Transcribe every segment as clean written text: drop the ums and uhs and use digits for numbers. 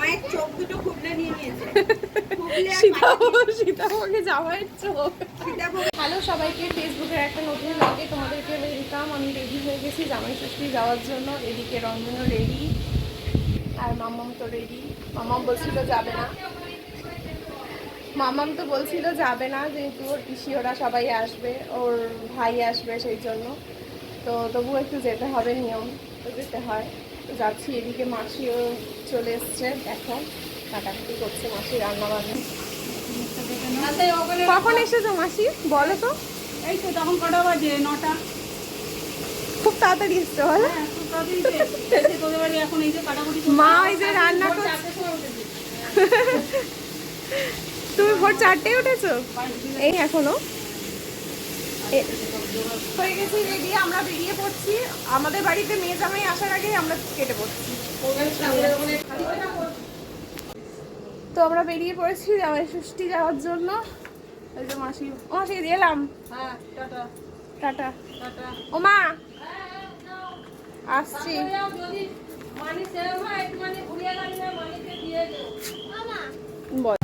জামাইয়ের চোখ দুটো খুবলে নিয়ে নিয়েছে। সীতাভোগে জামাইয়ের চোখ। হ্যালো সবাইকে, ফেসবুকের একটা নতুন ব্লগে তোমাদেরকে ওয়েলকাম। আমি রেডি হয়ে গেছি জামাই ষষ্ঠী যাওয়ার জন্য। এদিকে রঞ্জনও রেডি আর মাম্মাম তো রেডি। মাম্মাম বলছিল যাবে না, মাম্মাম তো বলছিল যাবে না, যেহেতু ওর পিসি ওরা সবাই আসবে, ওর ভাই আসবে, সেই জন্য তো তবুও একটু যেতে হবে, নিয়ম তো যেতে হয়। তো যাচ্ছি। এদিকে মাসিও চলে এসছে, দেখো কাটাকুটি করছে মাসি, রান্না বান্না। কখন এসেছো মাসি বলো তো? এই তো তখন কটা বাজে? 9টা। খুব তাড়াতাড়ি এসছো বলো। তোদের বাড়ি এখন এই যে কাটাকুটি মা এই যে রান্না করছে। তুমি ভোর 4টায় উঠেছো? এই এখনো হয়ে গেছি রেডি, আমরা বেরিয়ে পড়ছি। আমাদের বাড়িতে মেয়ে জামাই আসার আগে আমরা কেটে পড়ছি। তো আমরা বেরিয়ে পড়েছি জামাই ষষ্ঠী যাওয়ার জন্য। ওই যে মাসি, ও মাসি এলাম। হ্যাঁ, টাটা টাটা। টাটা। ও মা আসছি। বল।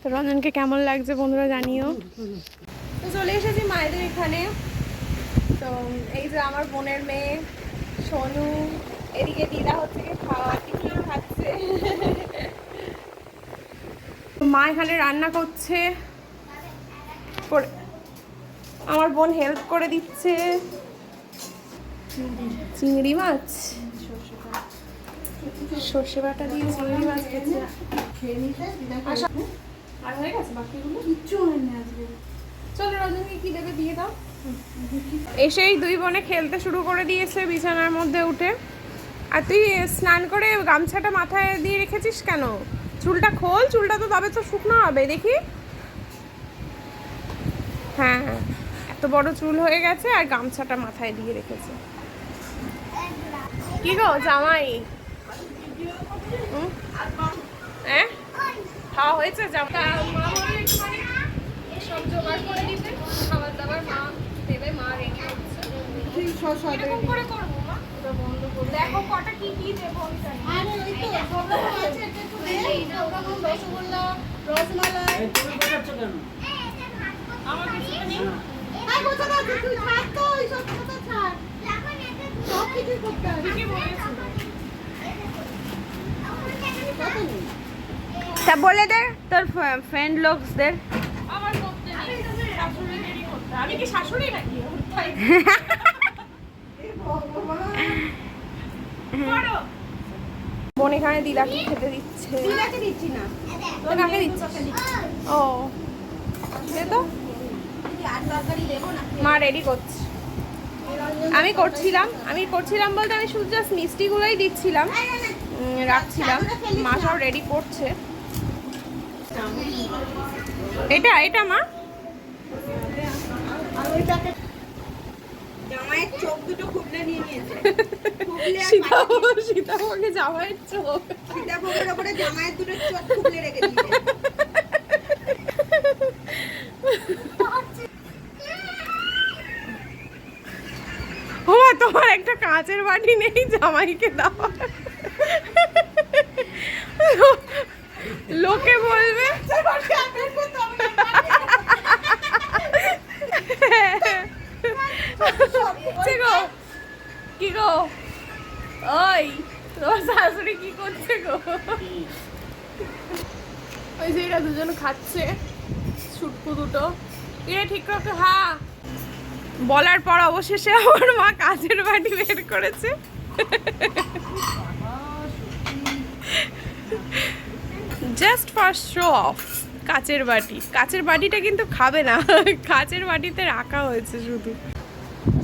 তো রঞ্জনকে কেমন লাগছে বন্ধুরা জানিও। তো চলে এসেছি মায়েদের এখানে। তো এই যে আমার বোনের মেয়ে সোনু, এদিকে দিদা হচ্ছে খাওয়া টিফিন খাচ্ছে। মা এখানে রান্না করছে, আমার বোন হেল্প করে দিচ্ছে। চিংড়ি মাছ, সর্ষে বাটা দিয়ে চিংড়ি মাছ খেয়েছে। আর হয়ে গেছে বাকিগুলো? কিচ্ছু হয়নি আজকে। চলো রজনী কি দেবে দিয়ে দাও। এসেই দুই বোনে খেলতে শুরু করে দিয়েছে বিছানার মধ্যে উঠে। আর তুই স্নান করে গামছাটা মাথায় দিয়ে রেখেছিস কেন? চুলটা খোল, চুলটা তো তবে তো শুকনো হবে দেখি। হ্যাঁ হ্যাঁ, এত বড় চুল হয়ে গেছে আর গামছাটা মাথায় দিয়ে রেখেছে। কি গো জামাই, হ্যাঁ খাওয়া হয়েছে? সব জোগাড় করে দিতে, খাবার দাবার মা দেবে, মা রেডি হচ্ছে। এরকম করে করবো মা, দেখো কটা কি কি দেবো। রসগোল্লা, রসমালাই। আমার কিছু নেই। তা বলে দে তোর ফ্রেন্ড লোকসদের। আমার করতে নেই, শাশুড়িদেরই করতে। আমি কি শাশুড়ি নাকি? বোন এখানে দিদাকে খেতে দিচ্ছে। দিদাকে দিচ্ছি না, তো কাকে দিচ্ছিস? ও দে তো। মা রেডি করছে। আমি করছিলাম বলতে আমি শুধু জাস্ট মিষ্টিগুলোই দিচ্ছিলাম, রাখছিলাম। মা সব রেডি করছে। এটা এটা মা জামাইয়ের চোখ দুটো খুবলে নিয়ে নিয়েছে। সীতাভোগে জামাইয়ের চোখ। সীতাভোগের ওপরে জামাইয়ের দুটো চোখ খুবলে রেখে দিয়েছে। ও তোমার একটা কাঁচের বাটি নেই জামাইকে দাও? লোকে বলবে কি গো, ওই তোমার শাশুড়ি কি করছে গো? ওই যে এরা দুজন খাচ্ছে ছুটকু দুটো। এরা ঠিক করে হ্যাঁ বলার পর অবশেষে আমার মা কাঁচের বাটি বের করেছে। Just for show off. কাঁচের বাটি, কাঁচের বাটিটা কিন্তু খাবে না, কাঁচের বাটিতে রাখা হয়েছে শুধু।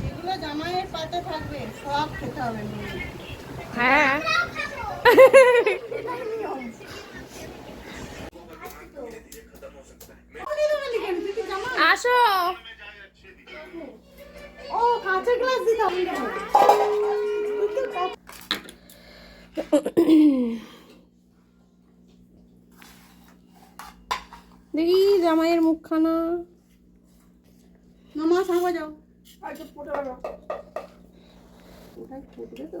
যেগুলো জামাইয়ের পাতে থাকবে সব খেতে হবে। হ্যাঁ আসো। ও কাঁচের গ্লাস দিতে হবে। দেখি জামাইয়ের মুখখানা। মামা সামনে যাও। ওটাই ফুটবে তো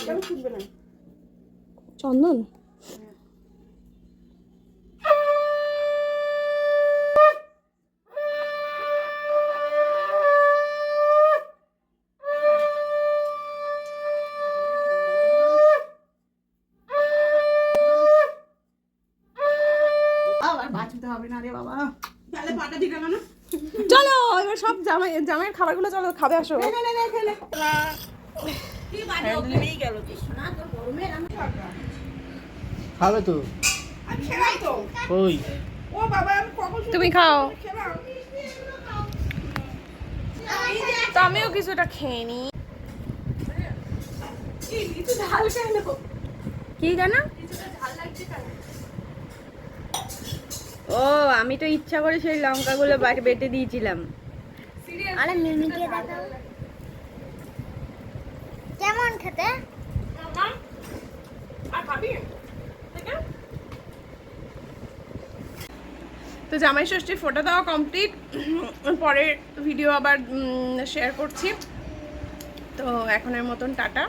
কেন ফুটবে না? চন্দন আবার বাঁচতে হবে না রে বাবা, তাহলে পাটা দিকে না। চলো এবার সব জামাইয়ের খাবারগুলো চলো খাবে আসো। খেলে কি বাড়ি ওখানেই গেল না তো গরমে আমি খাবে তো আমি খেলাম তো। ওই ও বাবা আমি কখন তুমি খাও, খেলাম। তো আমিও কিছুটা খেয়ে নি। কিছু ঝাল কেন? কি জানা? ঝাল লাগছে কেন? ও আমি তো ইচ্ছা করে সেই লঙ্কাগুলো বেটে দিয়েছিলাম। আরে মিমিকে দেখাও কেমন খেতে। আর খাবি? তো জামাই ষষ্ঠীর ফটো দেওয়া কমপ্লিট, পরের ভিডিও আবার শেয়ার করছি। তো এখনের মতন টাটা।